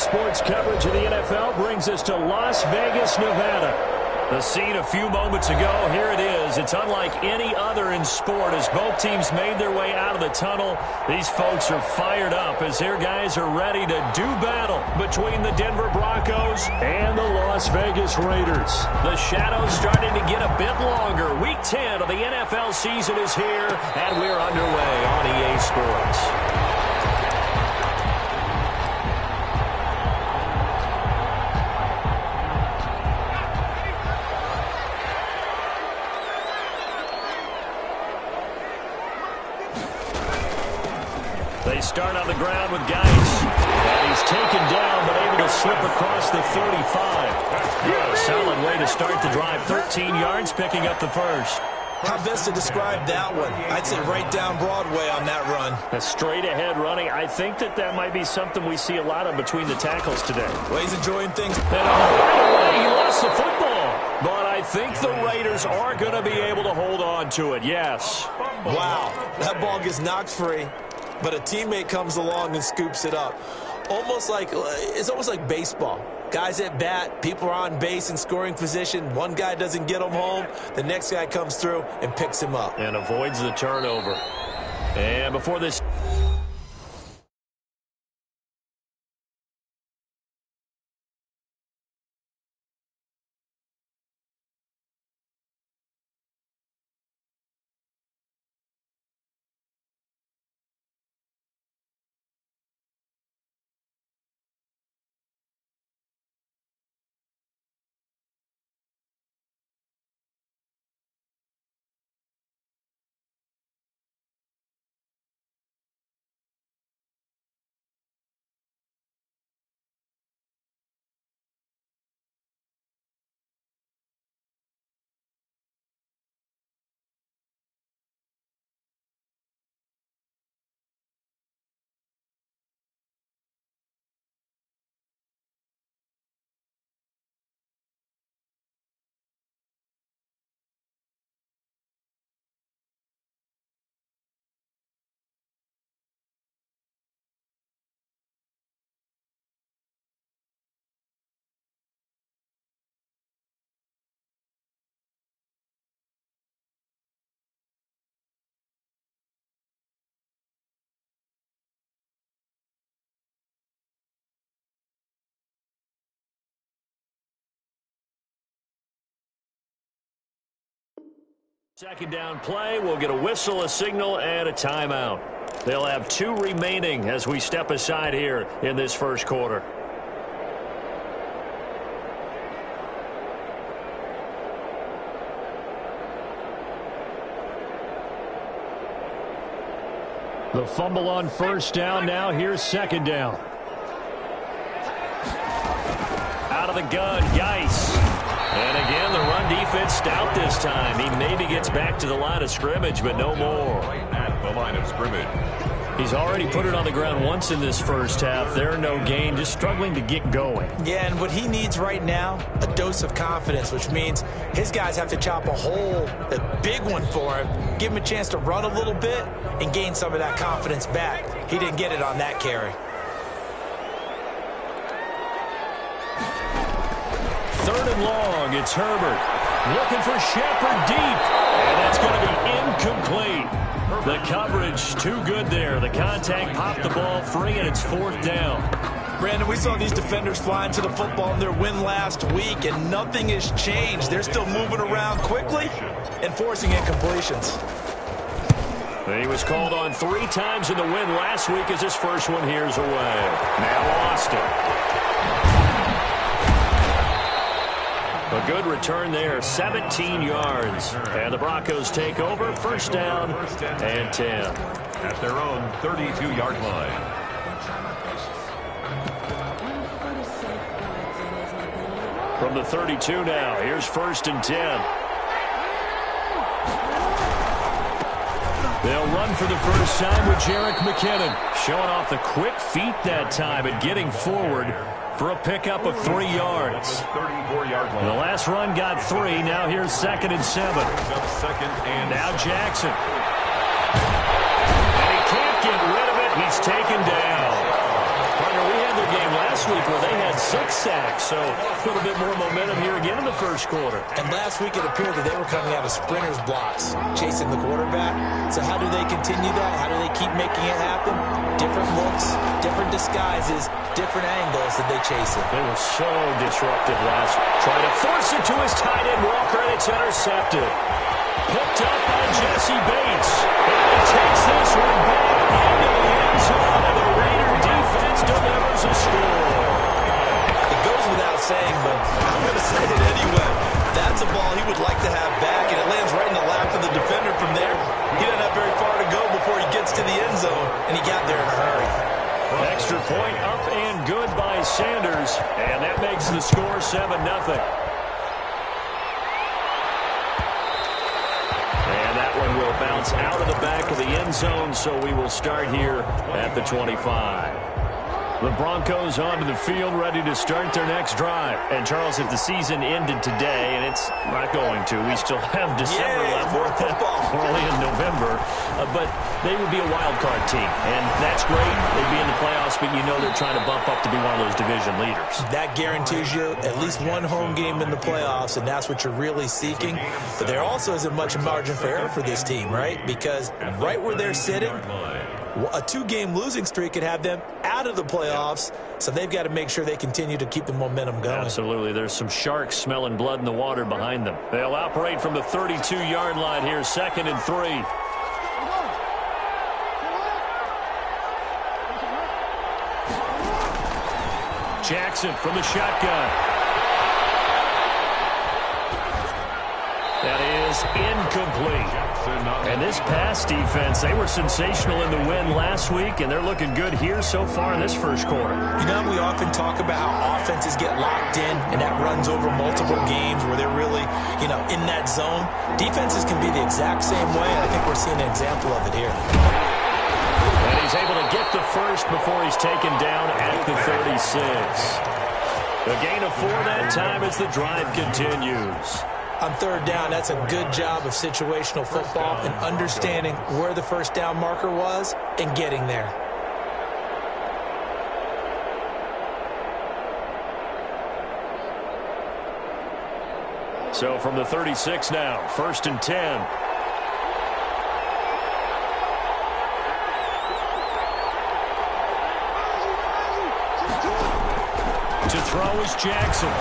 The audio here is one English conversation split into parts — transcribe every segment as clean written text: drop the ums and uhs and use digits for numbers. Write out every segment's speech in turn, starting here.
sports coverage of the NFL brings us to Las Vegas, Nevada. The scene a few moments ago, here it is. It's unlike any other in sport as both teams made their way out of the tunnel. These folks are fired up as their guys are ready to do battle between the Denver Broncos and the Las Vegas Raiders. The shadows starting to get a bit longer. Week 10 of the NFL season is here, and we're underway on EA Sports. They start on the ground with Geis. And he's taken down, but able to slip across the 35. Solid way to start the drive. 13 yards, picking up the first. How best to describe that one? I'd say right down Broadway on that run. A straight-ahead running. I think that might be something we see a lot of between the tackles today. Well, he's enjoying things. And right away, he lost the football. But I think the Raiders are going to be able to hold on to it, yes. Wow, that ball gets knocked free. But a teammate comes along and scoops it up. It's almost like baseball. Guys at bat, people are on base in scoring position. One guy doesn't get him home. The next guy comes through and picks him up. And avoids the turnover. And before this... Second down play, we'll get a whistle, a signal, and a timeout. They'll have 2 remaining as we step aside here in this first quarter. The fumble on first down, now here's second down. Out of the gun, Geis. And again, the run defense stout this time. He maybe gets back to the line of scrimmage, but no more. Right at the line of scrimmage. He's already put it on the ground once in this first half. There, no gain, just struggling to get going. Yeah, and what he needs right now, a dose of confidence, which means his guys have to chop a big one for him, give him a chance to run a little bit and gain some of that confidence back. He didn't get it on that carry. Third and long, it's Herbert. Looking for Shepard deep. And that's going to be incomplete. The coverage too good there. The contact popped the ball free, and it's 4th down. Brandon, we saw these defenders flying to the football in their win last week, and nothing has changed. They're still moving around quickly and forcing incompletions. He was called on 3 times in the win last week as his first one here's away. Now Austin. A good return there, 17 yards. And the Broncos take over, first down and 10. At their own 32-yard line. From the 32 now, here's 1st and 10. They'll run for the first time with Jerick McKinnon. Showing off the quick feet that time and getting forward for a pickup of 3 yards. 34-yard line. The last run got 3. Now here's 2nd and 7. Now Jackson. And he can't get rid of it. He's taken down. Partner, we had their game last last week where they had 6 sacks. So a little bit more momentum here again in the first quarter. And last week it appeared that they were coming out of sprinters blocks, chasing the quarterback. So how do they continue that? How do they keep making it happen? Different looks, different disguises, different angles that they chase it. They were so disruptive last week. Trying to force it to his tight end, Walker, and it's intercepted. Picked up by Jesse Bates. And he takes this one back into the end zone, and the Raider defense delivers a score. It goes without saying, but I'm going to say it anyway. That's a ball he would like to have back, and it lands right in the lap of the defender from there. He doesn't have very far to go before he gets to the end zone, and he got there in a hurry. Extra point up and good by Sanders, and that makes the score 7-0. One will bounce out of the back of the end zone, so we will start here at the 25. The Broncos onto the field, ready to start their next drive. And, Charles, if the season ended today, and it's not going to, we still have December left. We're only in November. But they would be a wild card team, and that's great. They'd be in the playoffs, but you know they're trying to bump up to be one of those division leaders. That guarantees you at least one home game in the playoffs, and that's what you're really seeking. But there also isn't much margin for error for this team, right? Because right where they're sitting, a 2-game losing streak could have them out of the playoffs, so they've got to make sure they continue to keep the momentum going. Absolutely. There's some sharks smelling blood in the water behind them. They'll operate from the 32-yard line here, 2nd and 3. Jackson from the shotgun. That is incomplete. And this pass defense, they were sensational in the win last week, and they're looking good here so far in this first quarter. You know, we often talk about how offenses get locked in, and that runs over multiple games where they're really, in that zone. Defenses can be the exact same way, and I think we're seeing an example of it here. And he's able to get the first before he's taken down at the 36. A gain of 4 that time as the drive continues. On 3rd down, that's a good job of situational football and understanding where the first down marker was and getting there. So from the 36 now, 1st and 10. To throw is Jackson.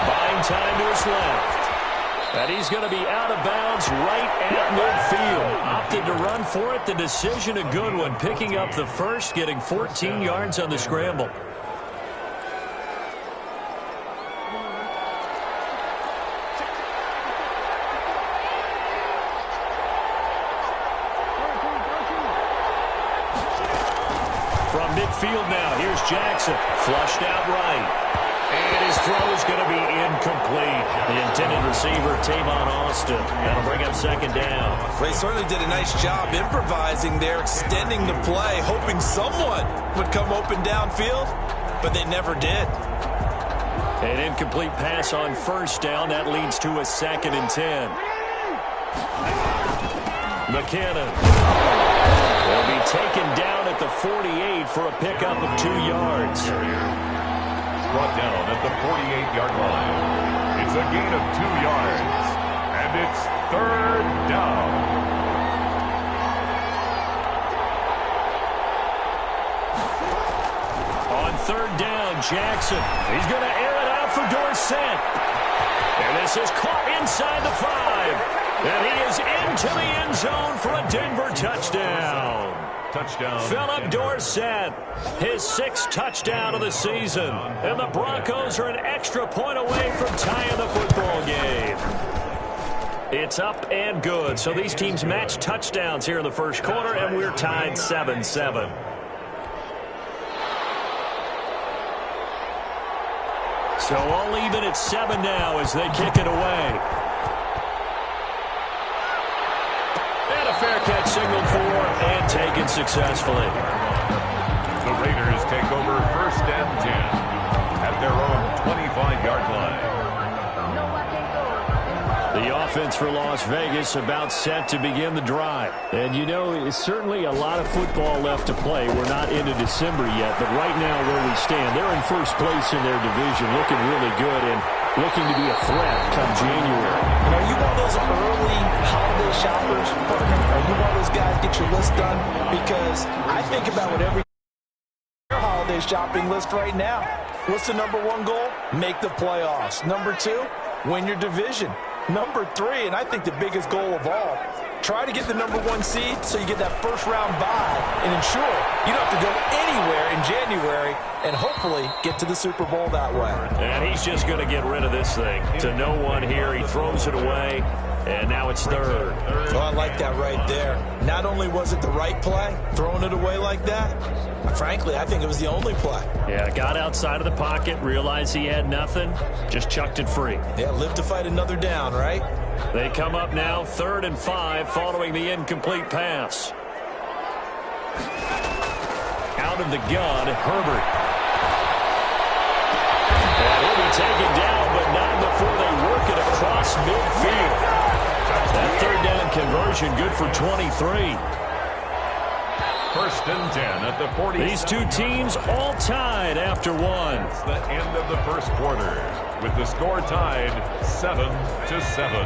Buying time to his left. And he's going to be out of bounds right at midfield. Opted to run for it. The decision a good one. Picking up the first, getting 14 yards on the scramble. From midfield now, here's Jackson. Flushed out right. And his throw is going to be incomplete. The intended receiver, Tavon Austin. That'll bring up 2nd down. They certainly did a nice job improvising there, extending the play, hoping someone would come open downfield, but they never did. An incomplete pass on 1st down. That leads to a 2nd and 10. McKinnon will be taken down at the 48 for a pickup of 2 yards. Brought down at the 48-yard line. It's a gain of 2 yards, and it's 3rd down. On 3rd down, Jackson. He's going to air it out for Dorsett. And this is caught inside the 5. And he is into the end zone for a Denver touchdown. Touchdown. Philip Dorsett, his 6th touchdown of the season. And the Broncos are an extra point away from tying the football game. It's up and good. So these teams match touchdowns here in the first quarter, and we're tied 7-7. So all even at 7 now as they kick it away. Fair catch signaled for and taken successfully. The Raiders take over 1st and 10 at their own 25-yard line. The offense for Las Vegas about set to begin the drive. And, you know, it's certainly a lot of football left to play. We're not into December yet, but right now where we stand, they're in first place in their division, looking really good and looking to be a threat come January. And are you one of those early holiday shoppers, partner? Are you one of those guys get your list done? Because I think about what every holiday shopping list right now. What's the number one goal? Make the playoffs. Number two, win your division. Number three, and I think the biggest goal of all, try to get the number one seed so you get that first round bye and ensure you don't have to go anywhere in January and hopefully get to the Super Bowl that way. And he's just going to get rid of this thing to no one here. He throws it away, and now it's third. Oh, I like that right there. Not only was it the right play, throwing it away like that, frankly, I think it was the only play. Yeah, got outside of the pocket, realized he had nothing, just chucked it free. Yeah, live to fight another down, right? They come up now 3rd and 5 following the incomplete pass. Out of the gun, Herbert. And he'll be taken down, but not before they work it across midfield. That 3rd down conversion good for 23. 1st and 10 at the 40. These two teams all tied after one. It's the end of the first quarter with the score tied 7-7.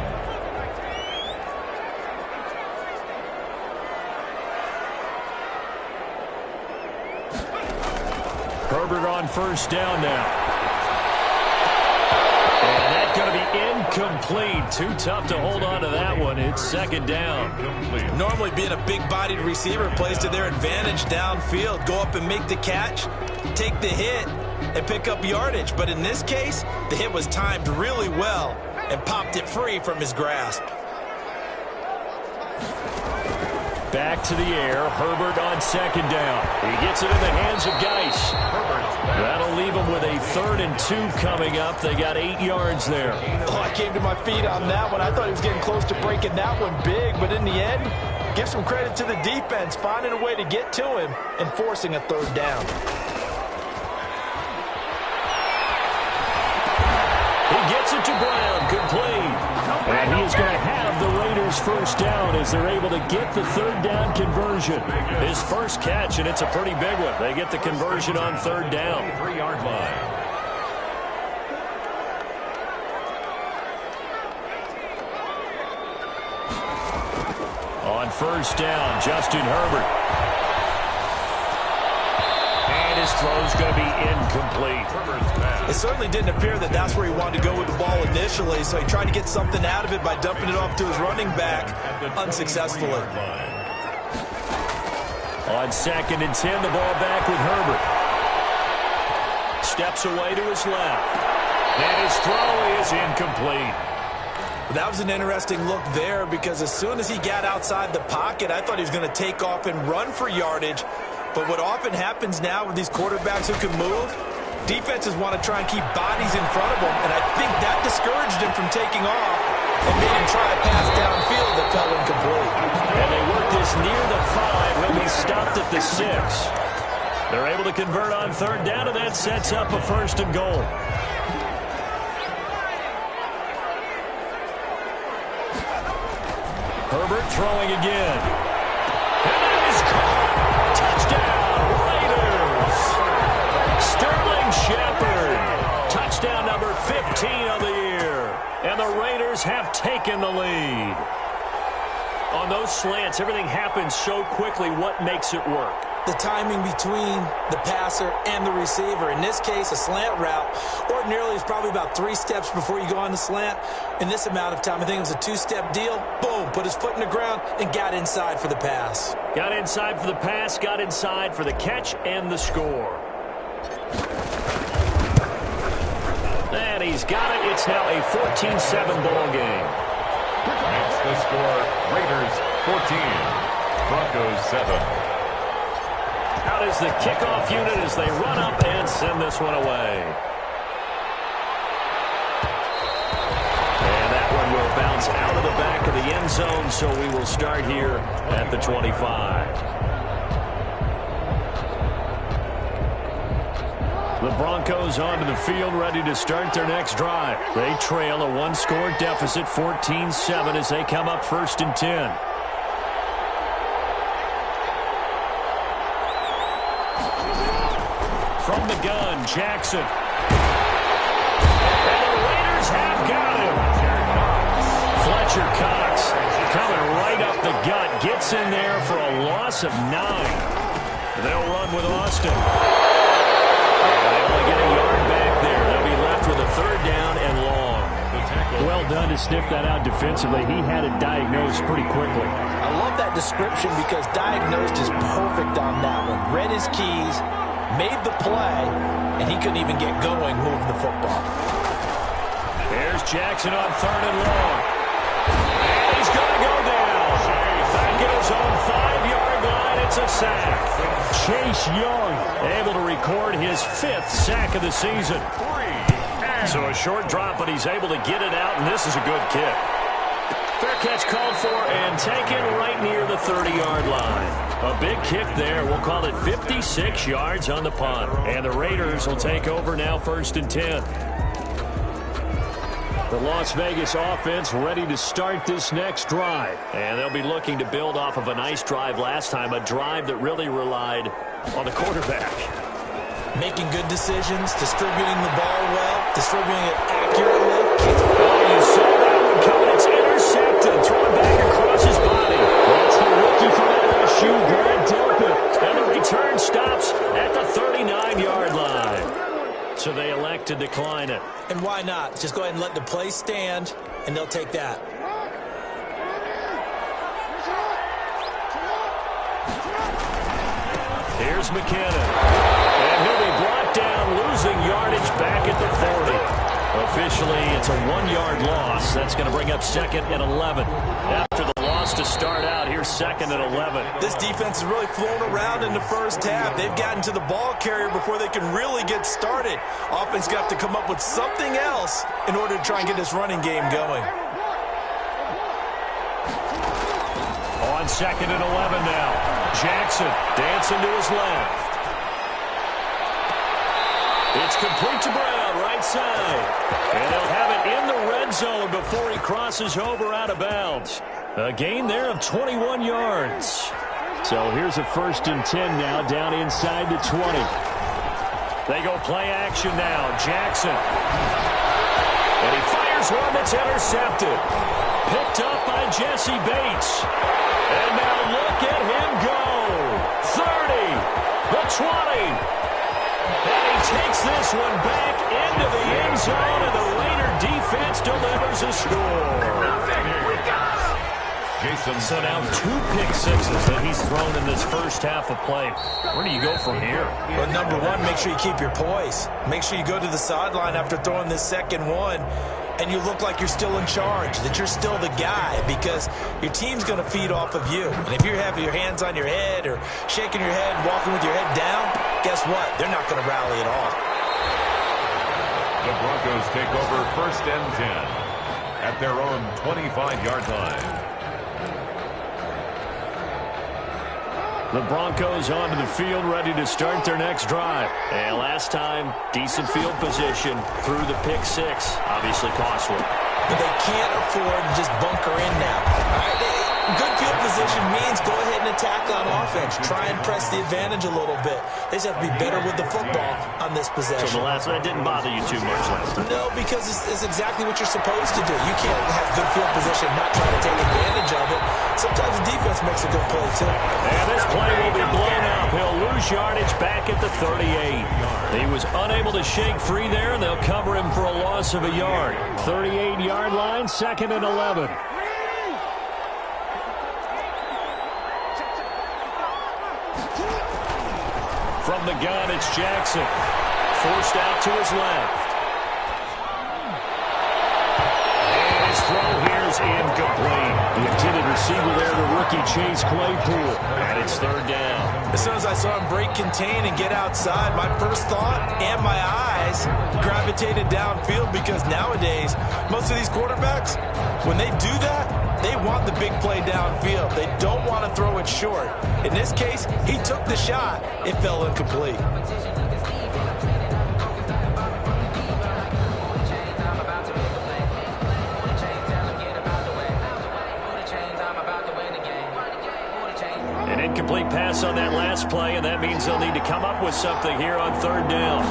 Herbert on 1st down now. And that's going to be incomplete. Too tough to hold on to that one. It's 2nd down. Normally being a big-bodied receiver plays to their advantage downfield. Go up and make the catch, take the hit, and pick up yardage. But in this case, the hit was timed really well and popped it free from his grasp. Back to the air. Herbert on 2nd down. He gets it in the hands of Geis. That'll leave him with a 3rd and 2 coming up. They got 8 yards there. Oh, I came to my feet on that one. I thought he was getting close to breaking that one big, but in the end, give some credit to the defense, finding a way to get to him and forcing a 3rd down. He gets it to Brown, complete. And he is going to have the Raiders' 1st down as they're able to get the 3rd down conversion. His first catch, and it's a pretty big one. They get the conversion on 3rd down. 3-yard line. On 1st down, Justin Herbert. And his throw's going to be incomplete. It certainly didn't appear that that's where he wanted to go with the ball initially, so he tried to get something out of it by dumping it off to his running back unsuccessfully. On 2nd and 10, the ball back with Herbert. Steps away to his left. And his throw is incomplete. That was an interesting look there because as soon as he got outside the pocket, I thought he was going to take off and run for yardage. But what often happens now with these quarterbacks who can move, defenses want to try and keep bodies in front of them, and I think that discouraged him from taking off and made him try a pass downfield that fell incomplete. And they worked this near the 5. He'll be stopped at the 6. They're able to convert on 3rd down, and that sets up a 1st and goal. Herbert throwing again. And that is caught. Touchdown, Raiders. Sterling Shepard. Touchdown number 15 of the year. And the Raiders have taken the lead. On those slants, everything happens so quickly. What makes it work? The timing between the passer and the receiver. In this case, a slant route ordinarily is probably about 3 steps before you go on the slant. In this amount of time, I think it was a 2-step deal. Boom, put his foot in the ground and got inside for the pass. Got inside for the pass, got inside for the catch and the score. And he's got it. It's now a 14-7 ball game. Makes the score Raiders 14, Broncos 7. Out is the kickoff unit as they run up and send this one away. And that one will bounce out of the back of the end zone, so we will start here at the 25. The Broncos onto the field, ready to start their next drive. They trail a one-score deficit, 14-7, as they come up 1st and 10. From the gun, Jackson. And the Raiders have got him. Fletcher Cox coming right up the gut. Gets in there for a loss of 9. They'll run with Austin. They only get a yard back there. They'll be left with a 3rd down and long. Well done to sniff that out defensively. He had it diagnosed pretty quickly. I love that description because diagnosed is perfect on that one. Read his keys, made the play, and he couldn't even get going moving the football. There's Jackson on 3rd and long. And he's going to go down. Back at his own 5-yard line. It's a sack. Chase Young able to record his 5th sack of the season. So a short drop, but he's able to get it out, and this is a good kick. Fair catch called for and taken right near the 30-yard line. A big kick there. We'll call it 56 yards on the punt. And the Raiders will take over now 1st and 10. The Las Vegas offense ready to start this next drive. And they'll be looking to build off of a nice drive last time, a drive that really relied on the quarterback. Making good decisions, distributing the ball well, distributing it accurately. Oh, you saw that one coming. It's intercepted. Thrown back across his body. That's the rookie from LSU, Grant Delpit. And the return stops at the 39-yard line. So they elect to decline it. And why not? Just go ahead and let the play stand, and they'll take that. Here's McKinnon. And he'll be brought down, losing yardage back at the 40. Officially, it's a 1-yard loss. That's going to bring up 2nd and 11. After the loss to start out, here's 2nd and 11. This defense has really flown around in the first half. They've gotten to the ball carrier before they can really get started. Offense going to have to come up with something else in order to try and get this running game going. On 2nd and 11 now. Jackson dancing to his left. It's complete to Brown, right side. And they'll have it in the red zone before he crosses over out of bounds. A gain there of 21 yards. So here's a 1st and 10 now, down inside the 20. They go play action now. Jackson. And he fires one that's intercepted. Picked up by Jesse Bates. And now look at him go. 30, the 20. And he takes this one back into the end zone, and the Raider defense delivers a score. So now 2 pick sixes that he's thrown in this first half of play. Where do you go from here? Well, number one, make sure you keep your poise. Make sure you go to the sideline after throwing this second one, and you look like you're still in charge, that you're still the guy, because your team's going to feed off of you. And if you're having your hands on your head or shaking your head and walking with your head down, guess what? They're not going to rally at all. The Broncos take over 1st and 10 at their own 25-yard line. The Broncos onto the field, ready to start their next drive. And last time, decent field position through the pick 6. Obviously costly. But they can't afford to just bunker in now. All right, good field position means go ahead and attack on offense. Try and press the advantage a little bit. They just have to be better with the football on this possession. So the last one didn't bother you too much last time? No, because it's exactly what you're supposed to do. You can't have good field position and not try to take advantage of it. Sometimes the defense makes a good play, too. And this play will be blown up. He'll lose yardage back at the 38. He was unable to shake free there, and they'll cover him for a loss of a yard. 38-yard line, 2nd and 11. From the gun, it's Jackson. Forced out to his left. And his throw here is incomplete. The intended receiver there, the rookie Chase Claypool. And it's 3rd down. As soon as I saw him break contain and get outside, my first thought and my eyes gravitated downfield, because nowadays, most of these quarterbacks, when they do that, they want the big play downfield. They don't want to throw it short. In this case, he took the shot. It fell incomplete. incomplete pass on that last play, and that means they'll need to come up with something here on third down.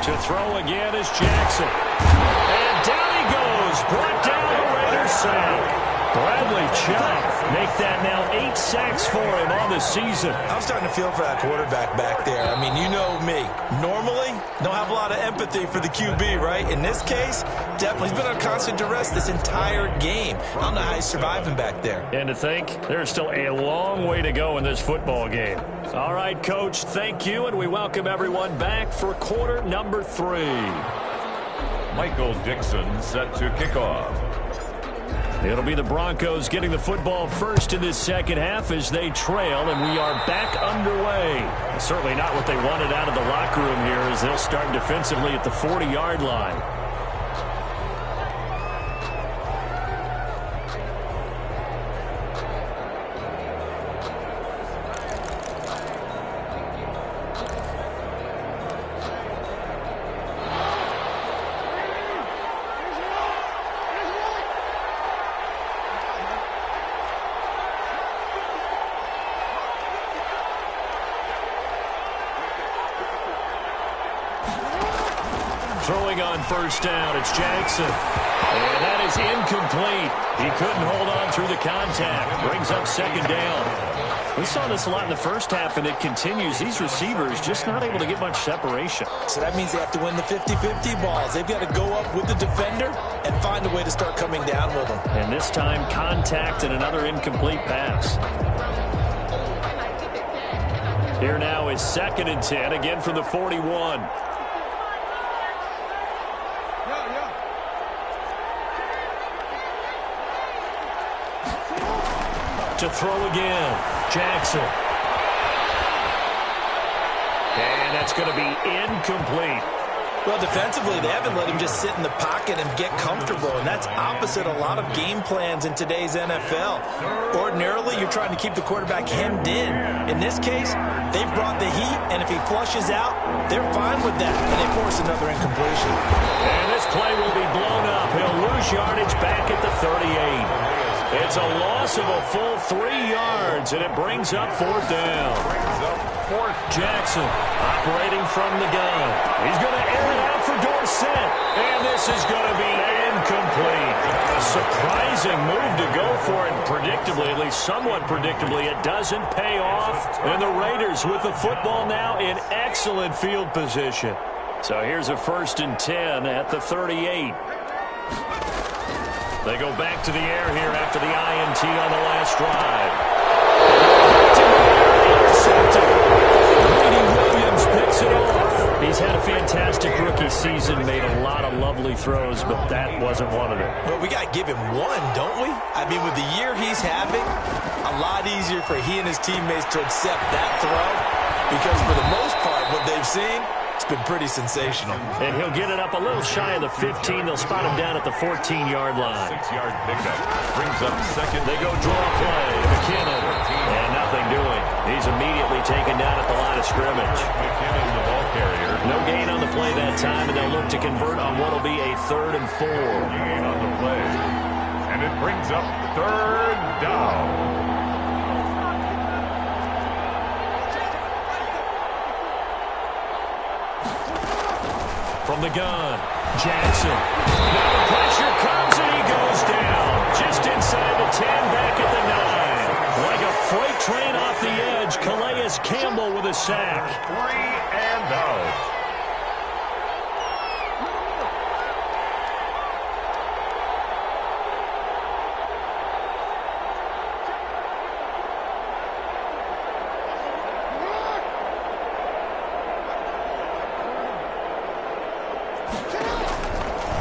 To throw again is Jackson. And down he goes. Brought down the Raiders sack. Bradley Chubb make that now 8 sacks for him on the season. I'm starting to feel for that quarterback back there. I mean, you know me. Normally, don't have a lot of empathy for the QB, right? In this case, definitely. He's been on constant duress this entire game. I don't know how he's surviving back there. And to think, there's still a long way to go in this football game. All right, Coach, thank you, and we welcome everyone back for quarter number 3. Michael Dixon set to kick off. It'll be the Broncos getting the football first in this second half as they trail, and we are back underway. Certainly not what they wanted out of the locker room here as they'll start defensively at the 40-yard line. Throwing on first down, it's Jackson. And that is incomplete. He couldn't hold on through the contact. Brings up second down. We saw this a lot in the first half, and it continues. These receivers just not able to get much separation. So that means they have to win the 50-50 balls. They've got to go up with the defender and find a way to start coming down with them. And this time, contact and another incomplete pass. Here now is 2nd and 10, again from the 41. To throw again, Jackson. And that's going to be incomplete. Well, defensively, they haven't let him just sit in the pocket and get comfortable, and that's opposite a lot of game plans in today's NFL. Ordinarily, you're trying to keep the quarterback hemmed in. In this case, they've brought the heat, and if he flushes out, they're fine with that, and they force another incompletion. And this play will be blown up. He'll lose yardage back at the 38. It's a loss of a full 3 yards, and it brings up 4th down. Jackson operating from the gun. He's going to air it out for Dorsett, and this is going to be incomplete. A surprising move to go for it, predictably, at least somewhat predictably, it doesn't pay off. And the Raiders with the football now in excellent field position. So here's a 1st and 10 at the 38. They go back to the air here after the INT on the last drive. Brady Williams picks it off. He's had a fantastic rookie season, made a lot of lovely throws, but that wasn't one of them. Well, we got to give him one, don't we? I mean, with the year he's having, a lot easier for he and his teammates to accept that throw because for the most part, what they've seen, it's been pretty sensational. And he'll get it up a little shy of the 15. They'll spot him down at the 14-yard line. 6-yard pickup. Brings up 2nd. They go draw play. McKinnon. And nothing doing. He's immediately taken down at the line of scrimmage. McKinnon, the ball carrier. No gain on the play that time, and they'll look to convert on what will be a 3rd and 4. Gain on the play. And it brings up 3rd down. From the gun, Jackson. Now the pressure comes and he goes down. Just inside the 10, back at the 9. Like a freight train off the edge, Calais Campbell with a sack. 3 and out.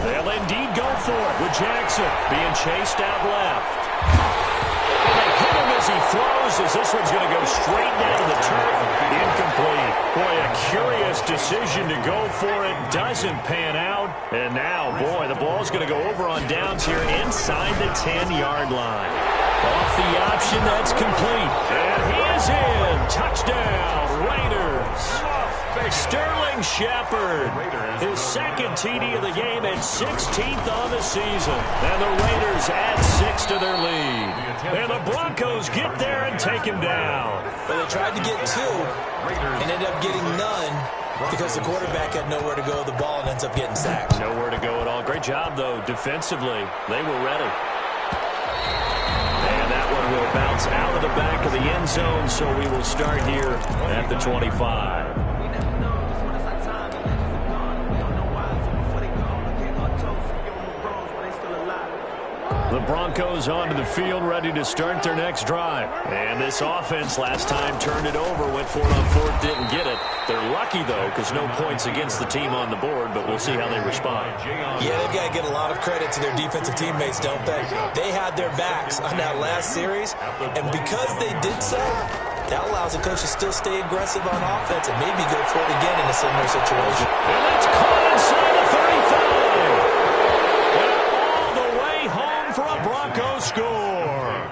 They'll indeed go for it with Jackson being chased out left. And they hit him as he throws, as this one's going to go straight down to the turf. Incomplete. Boy, a curious decision to go for it. Doesn't pan out. And now, boy, the ball's going to go over on downs here inside the 10-yard line. Off the option, that's complete. And he is in. Touchdown, Raiders. Sterling Shepard, his second TD of the game and 16th on the season. And the Raiders add 6 to their lead. And the Broncos get there and take him down. But they tried to get 2 and ended up getting none because the quarterback had nowhere to go with the ball and ends up getting sacked. Nowhere to go at all. Great job, though, defensively. They were ready. And that one will bounce out of the back of the end zone, so we will start here at the 25. The Broncos onto the field, ready to start their next drive. And this offense last time turned it over, went for it on 4th, didn't get it. They're lucky, though, because no points against the team on the board, but we'll see how they respond. Yeah, they've got to get a lot of credit to their defensive teammates, don't they? They had their backs on that last series, and because they did so, that allows the coach to still stay aggressive on offense and maybe go for it again in a similar situation. And that's caught inside the 35. For a Broncos score.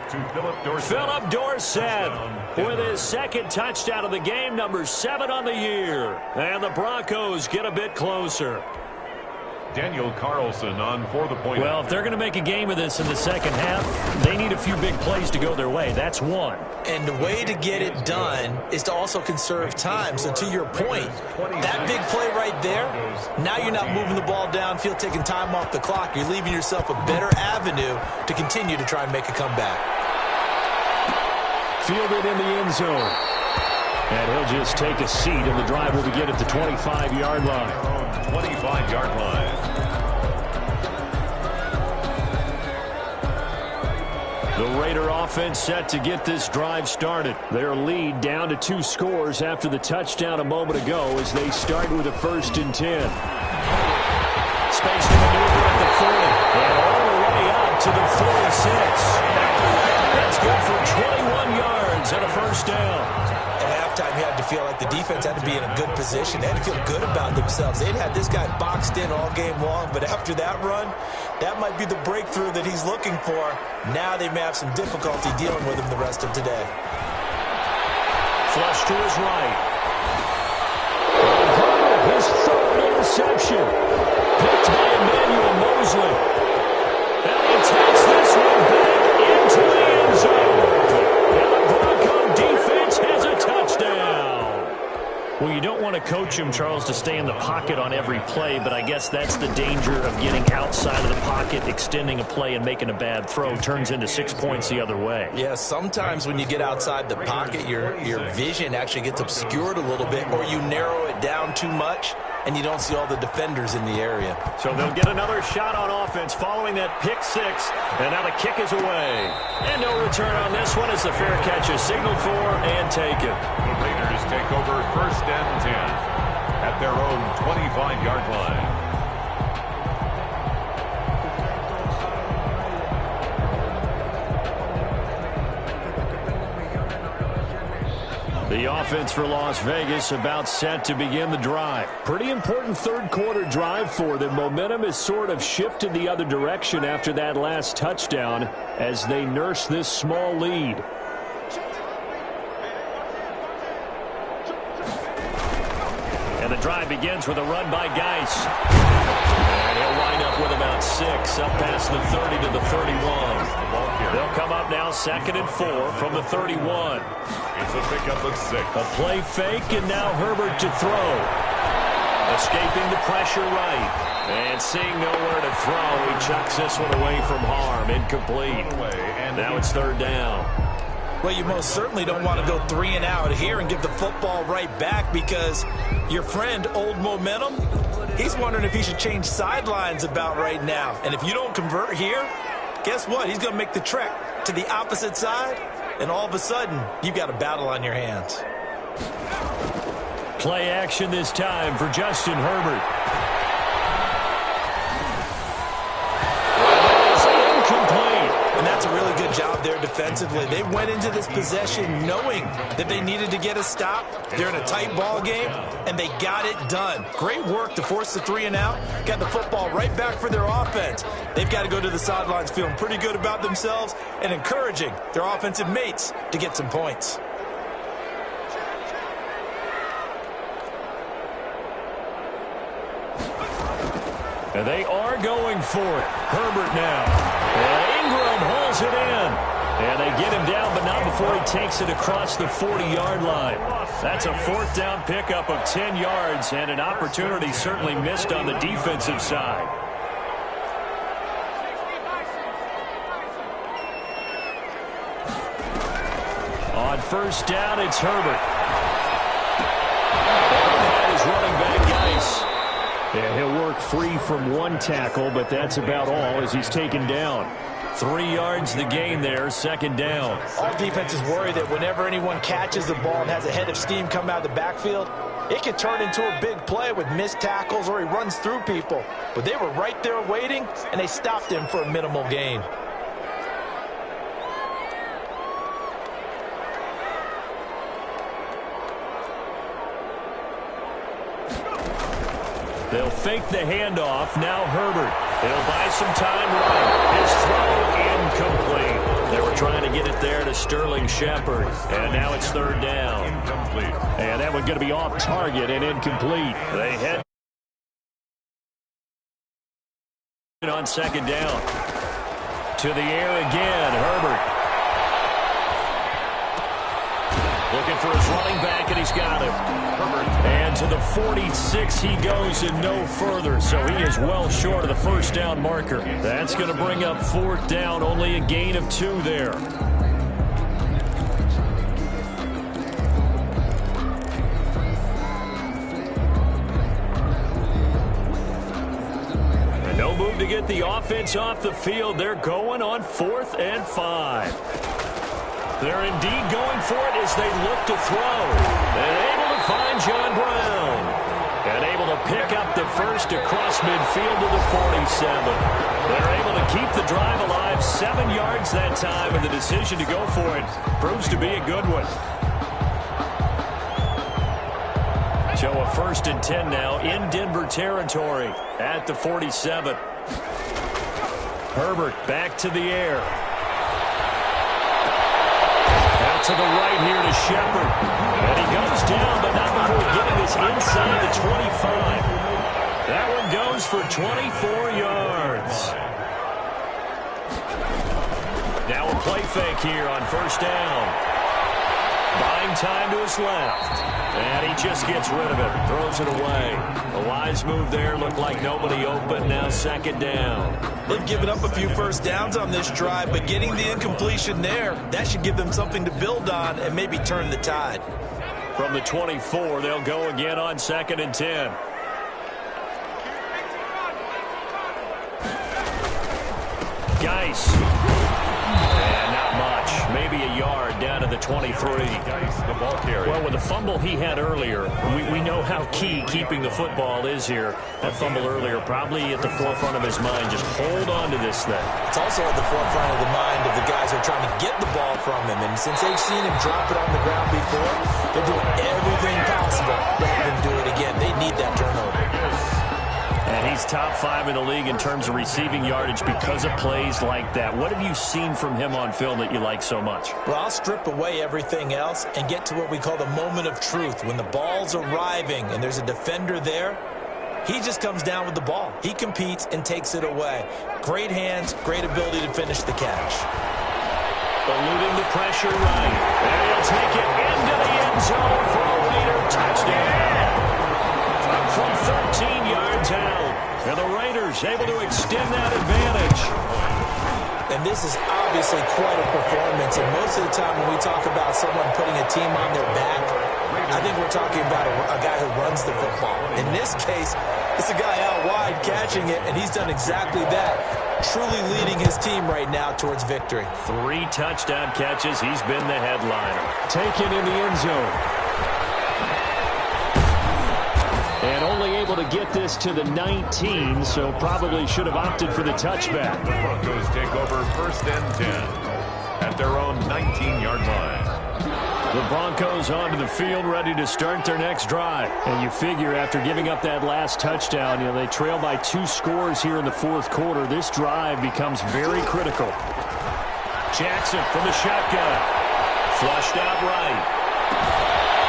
Philip Dorsett with his second touchdown of the game, number 7 on the year. And the Broncos get a bit closer. Daniel Carlson on for the point. Well, if they're going to make a game of this in the second half, they need a few big plays to go their way. That's one. And the way to get it done is to also conserve time. So to your point, that big play right there, now you're not moving the ball downfield, taking time off the clock. You're leaving yourself a better avenue to continue to try and make a comeback. Fielded in the end zone. And he'll just take a seat, and the drive will begin at the 25-yard line. 25-yard line. The Raider offense set to get this drive started. Their lead down to 2 scores after the touchdown a moment ago as they start with a 1st and 10. Space to maneuver at the 40 and all the way up to the 46. That's good for 21 yards and a 1st down. At halftime, you had to feel like the defense had to be in a good position. They had to feel good about themselves. They'd had this guy boxed in all game long, but after that run, that might be the breakthrough that he's looking for. Now they may have some difficulty dealing with him the rest of today. Flush to his right. His 3rd interception. Picked by Emmanuel Mosley. And he takes this one back into the end zone. And the Bronco defense has a touchdown. Well, you don't want to coach him, Charles, to stay in the pocket on every play, but I guess that's the danger of getting outside of the pocket, extending a play and making a bad throw. Turns into 6 points the other way. Yeah, sometimes when you get outside the pocket, your vision actually gets obscured a little bit, or you narrow it down too much, and you don't see all the defenders in the area. So they'll get another shot on offense following that pick 6, and now the kick is away. And no return on this one as the fair catch is signaled for and taken. The Raiders take over 1st and 10 at their own 25-yard line. The offense for Las Vegas about set to begin the drive. Pretty important 3rd quarter drive for them. Momentum has sort of shifted the other direction after that last touchdown as they nurse this small lead. And the drive begins with a run by Geis. And he'll wind up with about 6 up past the 30 to the 31. They'll come up now 2nd and 4 from the 31. It's a pickup of 6. A play fake, and now Herbert to throw. Escaping the pressure right. And seeing nowhere to throw, he chucks this one away from harm. Incomplete. Now it's 3rd down. Well, you most certainly don't want to go 3 and out here and give the football right back because your friend, Old Momentum, he's wondering if he should change sidelines about right now. And if you don't convert here, guess what? He's going to make the trek to the opposite side, and all of a sudden, you've got a battle on your hands. Play action this time for Justin Herbert. And that's a really good job there defensively. They went into this possession knowing that they needed to get a stop. They're in a tight ball game, and they got it done. Great work to force the 3 and out. Got the football right back for their offense. They've got to go to the sidelines feeling pretty good about themselves and encouraging their offensive mates to get some points. And they are going for it. Herbert now. And Ingram hauls it in. And they get him down, but not before he takes it across the 40-yard line. That's a fourth down pickup of 10 yards and an opportunity certainly missed on the defensive side. On first down, it's Herbert. That is running back Geis. Yeah, he'll work free from one tackle, but that's about all as he's taken down. 3 yards the gain there, second down. All defenses worry that whenever anyone catches the ball and has a head of steam come out of the backfield, it can turn into a big play with missed tackles or he runs through people. But they were right there waiting, and they stopped him for a minimal gain. They'll fake the handoff. Now Herbert. He'll buy some time right. His throw incomplete. They were trying to get it there to Sterling Shepard. And now it's third down. Incomplete. And that one going to be off target and incomplete. They head on second down. To the air again. Herbert. Looking for his running back, and he's got him. Herbert. And to the 46 he goes and no further, so he is well short of the first down marker. That's going to bring up fourth down, only a gain of 2 there. And no move to get the offense off the field. They're going on 4th and 5. They're indeed going for it as they look to throw. And able to find John Brown. And able to pick up the first across midfield to the 47. They're able to keep the drive alive, 7 yards that time, and the decision to go for it proves to be a good one. So a 1st and 10 now in Denver territory at the 47. Herbert back to the air. To the right here to Shepard. And he goes down, but not before getting this inside the 25. That one goes for 24 yards. Now a play fake here on first down. Buying time to his left. And he just gets rid of it. Throws it away. A wise move there. Looked like nobody open. Now second down. They've given up a few first downs on this drive, but getting the incompletion there, that should give them something to build on and maybe turn the tide. From the 24, they'll go again on 2nd and 10. Geis. And not much. Maybe a yard down to the 23. The ball carrier. Well, with the fumble he had earlier, we know how key keeping the football is here. That fumble earlier probably at the forefront of his mind. Just hold on to this thing. It's also at the forefront of the mind of the guys who are trying to get the ball from him. And since they've seen him drop it on the ground before, they're doing everything possible to have him do it again. They need that turnover. And he's top 5 in the league in terms of receiving yardage because of plays like that. What have you seen from him on film that you like so much? Well, I'll strip away everything else and get to what we call the moment of truth. When the ball's arriving and there's a defender there, he just comes down with the ball. He competes and takes it away. Great hands, great ability to finish the catch. Eluding the pressure right. And he'll take it into the end zone for a Raider touchdown. From 13 yards out. And the Raiders able to extend that advantage. And this is obviously quite a performance. And most of the time when we talk about someone putting a team on their back, I think we're talking about a guy who runs the football. In this case, it's a guy out wide catching it, and he's done exactly that. Truly leading his team right now towards victory. 3 touchdown catches. He's been the headliner. Taken in the end zone. And only able to get this to the 19, so probably should have opted for the touchback. The Broncos take over 1st and 10 at their own 19-yard line. The Broncos onto the field, ready to start their next drive. And you figure after giving up that last touchdown, they trail by 2 scores here in the 4th quarter. This drive becomes very critical. Jackson from the shotgun. Flushed out right.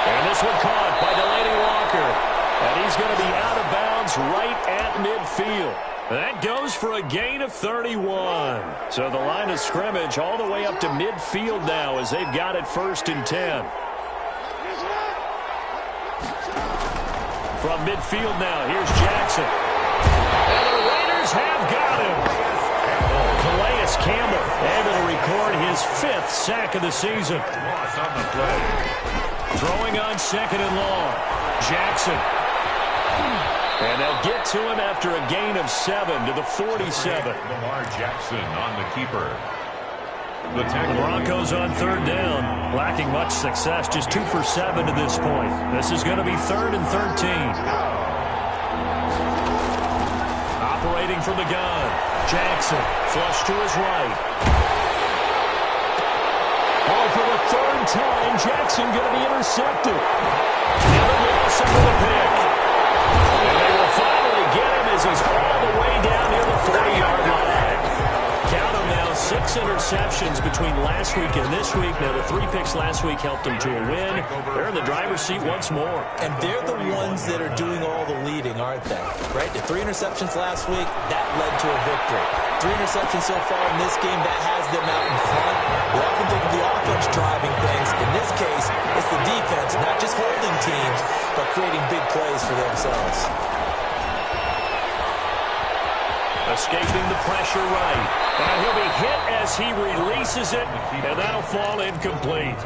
And this one caught by Delaney Walker. And he's going to be out of bounds right at midfield. That goes for a gain of 31. So the line of scrimmage all the way up to midfield now as they've got it 1st and 10. From midfield now, here's Jackson. And the Raiders have got him. Calais Campbell able to record his 5th sack of the season. Loss on the play. Throwing on 2nd and long. Jackson. And they'll get to him after a gain of 7 to the 47. Lamar Jackson on the keeper. The Broncos on 3rd down. Lacking much success. Just 2 for 7 to this point. This is going to be 3rd and 13. Operating from the gun. Jackson. Flush to his right. Oh, for the 3rd time, Jackson going to be intercepted. And the loss under the pick. And they will finally get him as he's all the way down near the 40-yard line. Count them now, 6 interceptions between last week and this week. Now, the 3 picks last week helped them to a win. They're in the driver's seat once more. And they're the ones that are doing all the leading, aren't they? Right? The 3 interceptions last week, that led to a victory. 3 interceptions so far in this game, that has them out in front. We often think of the offense driving things. In this case, it's the defense, not just holding teams, but creating big plays for themselves. Escaping the pressure right. And he'll be hit as he releases it, and that'll fall incomplete.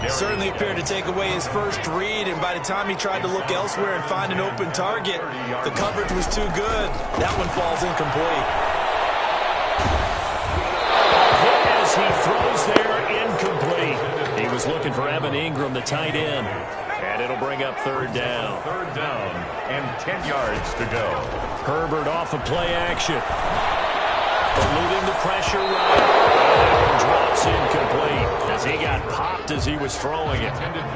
Certainly appeared to take away his first read, and by the time he tried to look elsewhere and find an open target, the coverage was too good. That one falls incomplete. Hit as he throws there, incomplete. He was looking for Evan Ingram, the tight end. And it'll bring up 3rd down. 3rd down and 10 yards to go. Herbert off of play action. Eluding the pressure right. And drops incomplete as he got popped as he was throwing it.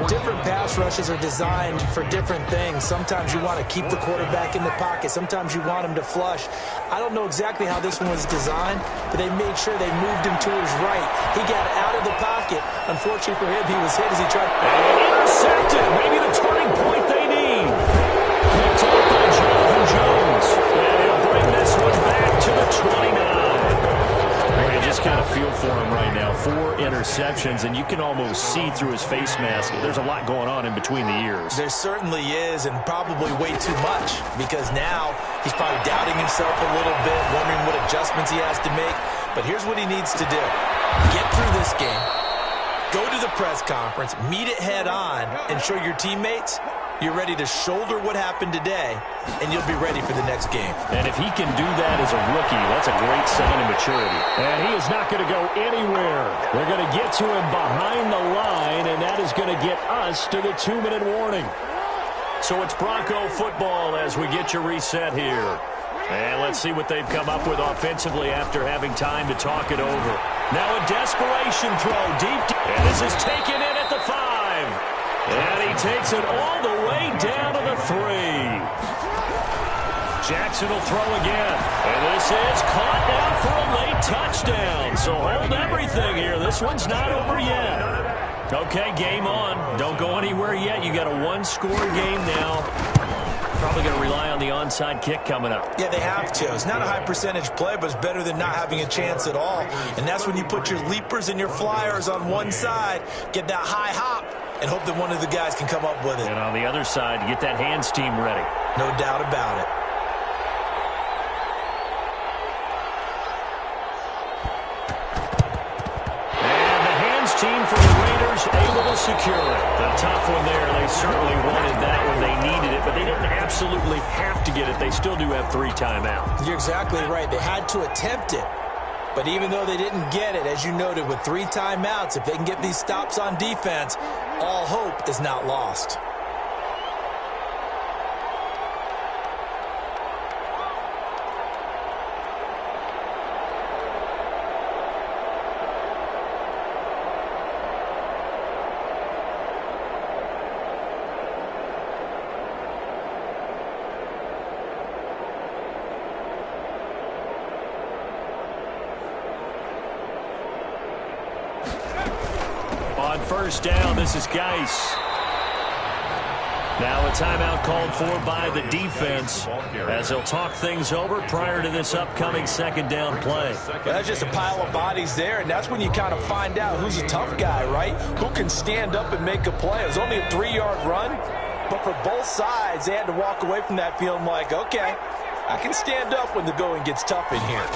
Different pass rushes are designed for different things. Sometimes you want to keep the quarterback in the pocket. Sometimes you want him to flush. I don't know exactly how this one was designed, but they made sure they moved him to his right. He got out of the pocket. Unfortunately for him, he was hit as he tried. And intercepted. Maybe the turning point they need. Picked up by Jonathan Jones. And he'll bring this one back to the 29. You just kind of feel for him right now. 4 interceptions, and you can almost see through his face mask. There's a lot going on in between the ears. There certainly is, and probably way too much, because now he's probably doubting himself a little bit, wondering what adjustments he has to make. But here's what he needs to do. Get through this game. Go to the press conference, meet it head on, and show your teammates you're ready to shoulder what happened today, and you'll be ready for the next game. And if he can do that as a rookie, that's a great sign of maturity. And he is not going to go anywhere. They're going to get to him behind the line, and that is going to get us to the 2-minute warning. So it's Bronco football as we get you reset here. And let's see what they've come up with offensively after having time to talk it over. Now a desperation throw deep, and this is taken in at the 5. And he takes it all the way down to the 3. Jackson will throw again. And this is caught now for a late touchdown. So hold everything here. This one's not over yet. Okay, game on. Don't go anywhere yet. You got a 1-score game now. Probably going to rely on the onside kick coming up. Yeah, they have to. It's not a high percentage play, but it's better than not having a chance at all. And that's when you put your leapers and your flyers on one side, get that high hop, and hope that one of the guys can come up with it. And on the other side, get that hands team ready. No doubt about it. And the hands team for the Raiders able to secure it. The tough one there. They certainly wanted that when they needed it, but they didn't absolutely have to get it. They still do have 3 timeouts. You're exactly right. They had to attempt it. But even though they didn't get it, as you noted, with 3 timeouts, if they can get these stops on defense, all hope is not lost. On 1st down, this is Geis. Now a timeout called for by the defense as they'll talk things over prior to this upcoming second down play. Well, that's just a pile of bodies there, and that's when you kind of find out who's a tough guy, right? Who can stand up and make a play. It was only a 3-yard run, but for both sides, they had to walk away from that feeling like, okay, I can stand up when the going gets tough in here.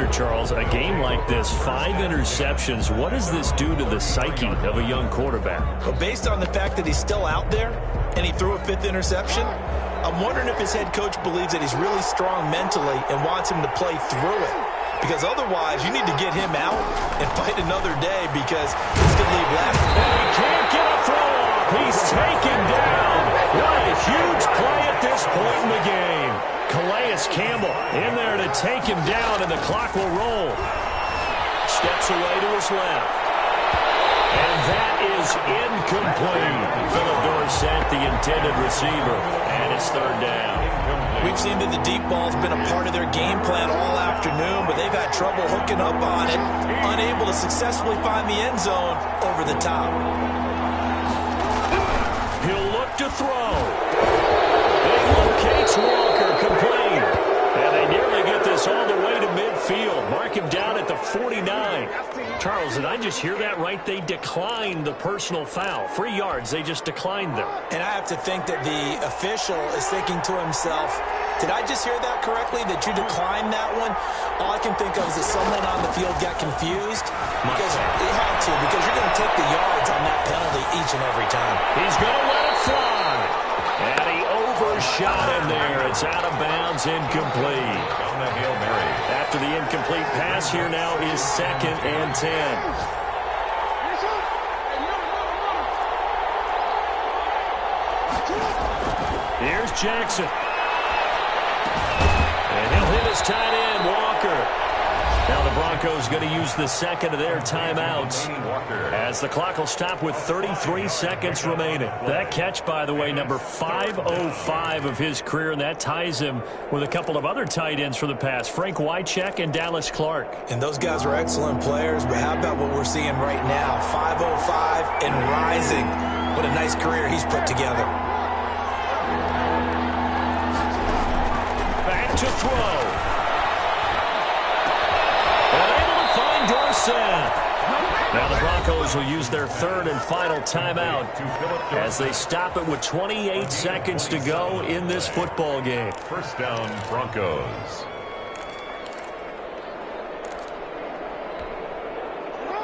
Charles, a game like this, 5 interceptions, what does this do to the psyche of a young quarterback? Well, based on the fact that he's still out there and he threw a 5th interception, I'm wondering if his head coach believes that he's really strong mentally and wants him to play through it. Because otherwise, you need to get him out and fight another day because he's going to leave last. And he can't get a throw off. He's taken down. What a huge play at this point in the game. Calais Campbell in there to take him down, and the clock will roll. Steps away to his left. And that is incomplete. Philip Dorsett, the intended receiver, and it's 3rd down. We've seen that the deep ball's been a part of their game plan all afternoon, but they've had trouble hooking up on it, unable to successfully find the end zone over the top. He'll look to throw. It locates Walker, complete. And they nearly get this all the way to midfield. Mark him down at the 49. Charles, did I just hear that right? They declined the personal foul. 3 yards, they just declined them. And I have to think that the official is thinking to himself, did I just hear that correctly, that you declined that one? All I can think of is that someone on the field got confused. Because he had to, because you're going to take the yards on that penalty each and every time. He's going to let it fly. And he overshot him there. It's out of bounds, incomplete. On the Hail Mary. After the incomplete pass, here now is 2nd and 10. Here's Jackson. And he'll hit his tight end, Walker. Now the Broncos going to use the second of their timeouts as the clock will stop with 33 seconds remaining. That catch, by the way, number 505 of his career, and that ties him with a couple of other tight ends for the pass, Frank Wycheck and Dallas Clark. And those guys are excellent players, but how about what we're seeing right now? 505 and rising. What a nice career he's put together. Back to throw. Now the Broncos will use their 3rd and final timeout as they stop it with 28 seconds to go in this football game. 1st down, Broncos.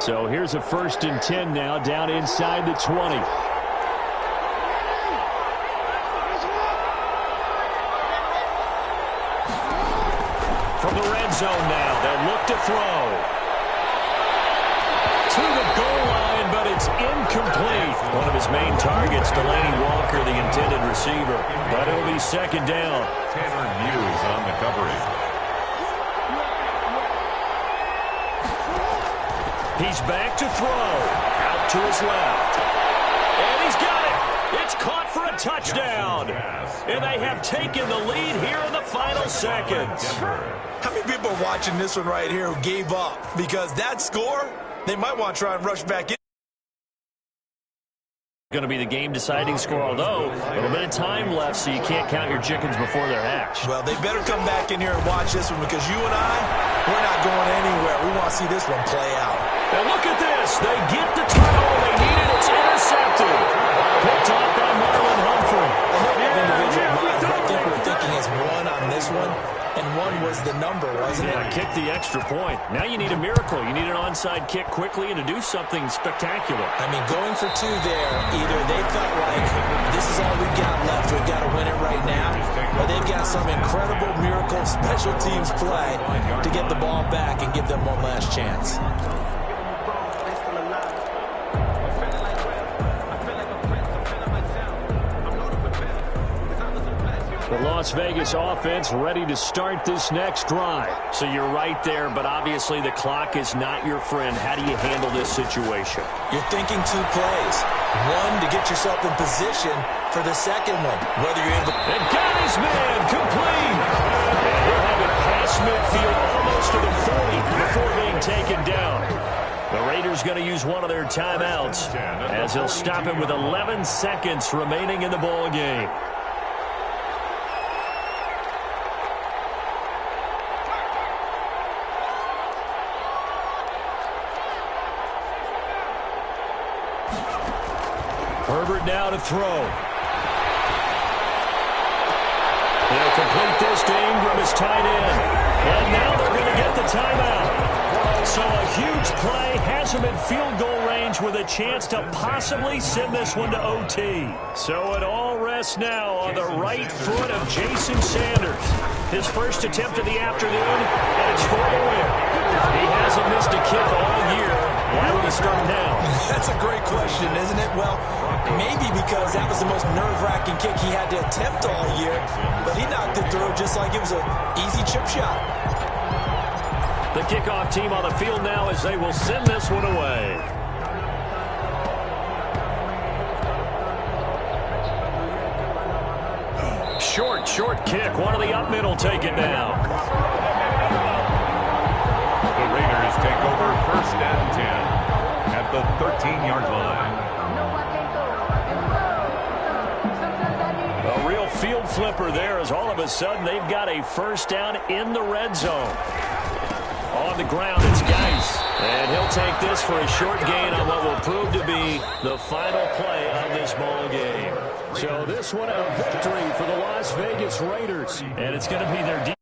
So here's a 1st and 10 now down inside the 20. From the red zone now, they'll look to throw. To the goal line, but it's incomplete. One of his main targets, Delaney Walker, the intended receiver. But it'll be 2nd down. Tanner Muse on the coverage. He's back to throw. Out to his left. And he's got it. It's caught for a touchdown. And they have taken the lead here in the final seconds. How many people are watching this one right here who gave up? Because that score, they might want to try and rush back in. Going to be the game-deciding score, although a little bit of time left, so you can't count your chickens before they're hatched. Well, they better come back in here and watch this one because you and I, we're not going anywhere. We want to see this one play out. And look at this. They get the turnover they needed. It's intercepted. Picked off by Marlon Humphrey. I think we're thinking as one on this one, and one was the number, wasn't it? Kick the extra point. Now you need a miracle. You need an onside kick quickly and to do something spectacular. I mean, going for 2 there, either they felt like this is all we've got left, we've got to win it right now, or they've got some incredible miracle special teams play to get the ball back and give them one last chance. The Las Vegas offense ready to start this next drive. So you're right there, but obviously the clock is not your friend. How do you handle this situation? You're thinking 2 plays. One, to get yourself in position for the second one. Whether you're able to... And got his man complete. And he'll have it past midfield almost to the 40 before being taken down. The Raiders going to use one of their timeouts as he'll stop it with 11 seconds remaining in the ball game. Herbert now to throw. They'll complete this to Ingram as tight end. And now they're going to get the timeout. So a huge play has him in field goal range with a chance to possibly send this one to OT. So it all rests now on the right foot of Jason Sanders. His first attempt of the afternoon, and it's for the win. He hasn't missed a kick all year. Why would he start now? That's a great question, isn't it? Well, maybe because that was the most nerve-wracking kick he had to attempt all year, but he knocked it through just like it was an easy chip shot. The kickoff team on the field now as they will send this one away. Short kick. One of the up middle take it down. The Raiders take over 1st and 10 at the 13-yard line. A real field flipper there as all of a sudden they've got a first down in the red zone. On the ground, it's Geis. And he'll take this for a short gain on what will prove to be the final play of this ball game. So this one a victory for the Las Vegas Raiders. And it's going to be their